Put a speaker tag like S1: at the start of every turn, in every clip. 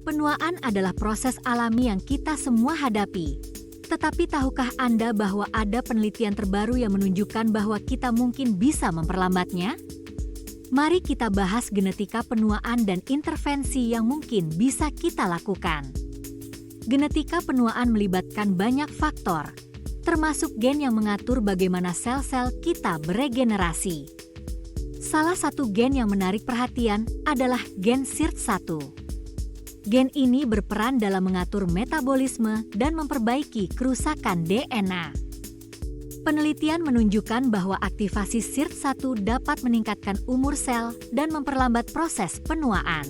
S1: Penuaan adalah proses alami yang kita semua hadapi. Tetapi tahukah Anda bahwa ada penelitian terbaru yang menunjukkan bahwa kita mungkin bisa memperlambatnya? Mari kita bahas genetika penuaan dan intervensi yang mungkin bisa kita lakukan. Genetika penuaan melibatkan banyak faktor, termasuk gen yang mengatur bagaimana sel-sel kita beregenerasi. Salah satu gen yang menarik perhatian adalah gen SIRT1. Gen ini berperan dalam mengatur metabolisme dan memperbaiki kerusakan DNA. Penelitian menunjukkan bahwa aktivasi SIRT1 dapat meningkatkan umur sel dan memperlambat proses penuaan.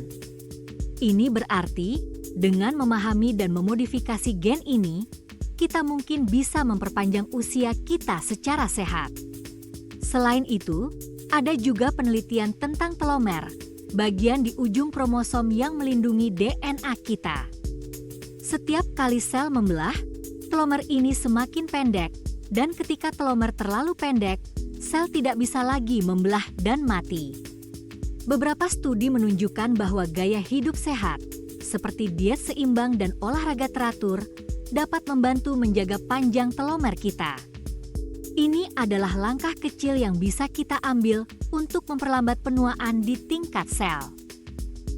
S1: Ini berarti, dengan memahami dan memodifikasi gen ini, kita mungkin bisa memperpanjang usia kita secara sehat. Selain itu, ada juga penelitian tentang telomer, bagian di ujung kromosom yang melindungi DNA kita. Setiap kali sel membelah, telomer ini semakin pendek, dan ketika telomer terlalu pendek, sel tidak bisa lagi membelah dan mati. Beberapa studi menunjukkan bahwa gaya hidup sehat, seperti diet seimbang dan olahraga teratur, dapat membantu menjaga panjang telomer kita. Ini adalah langkah kecil yang bisa kita ambil untuk memperlambat penuaan di tingkat sel.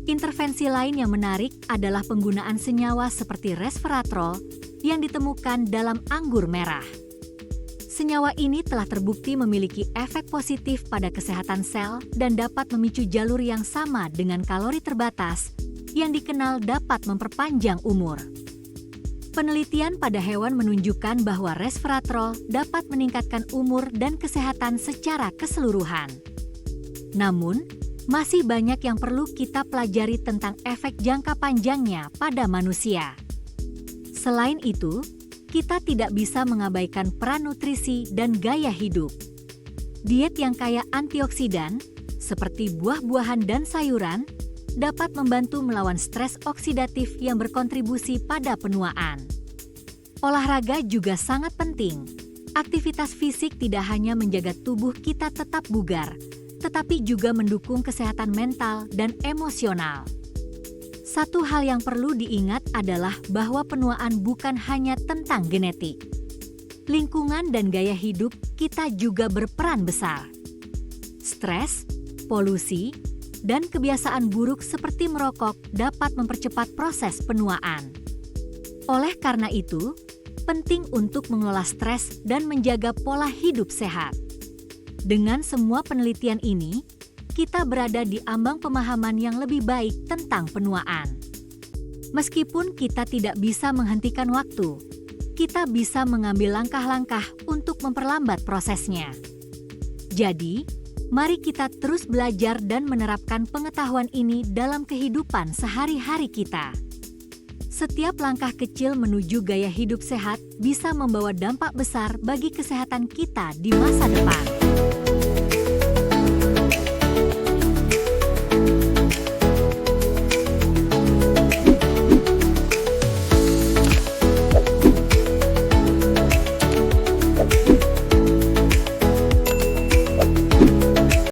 S1: Intervensi lain yang menarik adalah penggunaan senyawa seperti resveratrol yang ditemukan dalam anggur merah. Senyawa ini telah terbukti memiliki efek positif pada kesehatan sel dan dapat memicu jalur yang sama dengan kalori terbatas yang dikenal dapat memperpanjang umur. Penelitian pada hewan menunjukkan bahwa resveratrol dapat meningkatkan umur dan kesehatan secara keseluruhan. Namun, masih banyak yang perlu kita pelajari tentang efek jangka panjangnya pada manusia. Selain itu, kita tidak bisa mengabaikan peran nutrisi dan gaya hidup. Diet yang kaya antioksidan, seperti buah-buahan dan sayuran, dapat membantu melawan stres oksidatif yang berkontribusi pada penuaan. Olahraga juga sangat penting. Aktivitas fisik tidak hanya menjaga tubuh kita tetap bugar, tetapi juga mendukung kesehatan mental dan emosional. Satu hal yang perlu diingat adalah bahwa penuaan bukan hanya tentang genetik. Lingkungan dan gaya hidup kita juga berperan besar. Stres, polusi, dan kebiasaan buruk seperti merokok dapat mempercepat proses penuaan. Oleh karena itu, penting untuk mengelola stres dan menjaga pola hidup sehat. Dengan semua penelitian ini, kita berada di ambang pemahaman yang lebih baik tentang penuaan. Meskipun kita tidak bisa menghentikan waktu, kita bisa mengambil langkah-langkah untuk memperlambat prosesnya. Jadi, mari kita terus belajar dan menerapkan pengetahuan ini dalam kehidupan sehari-hari kita. Setiap langkah kecil menuju gaya hidup sehat bisa membawa dampak besar bagi kesehatan kita di masa depan.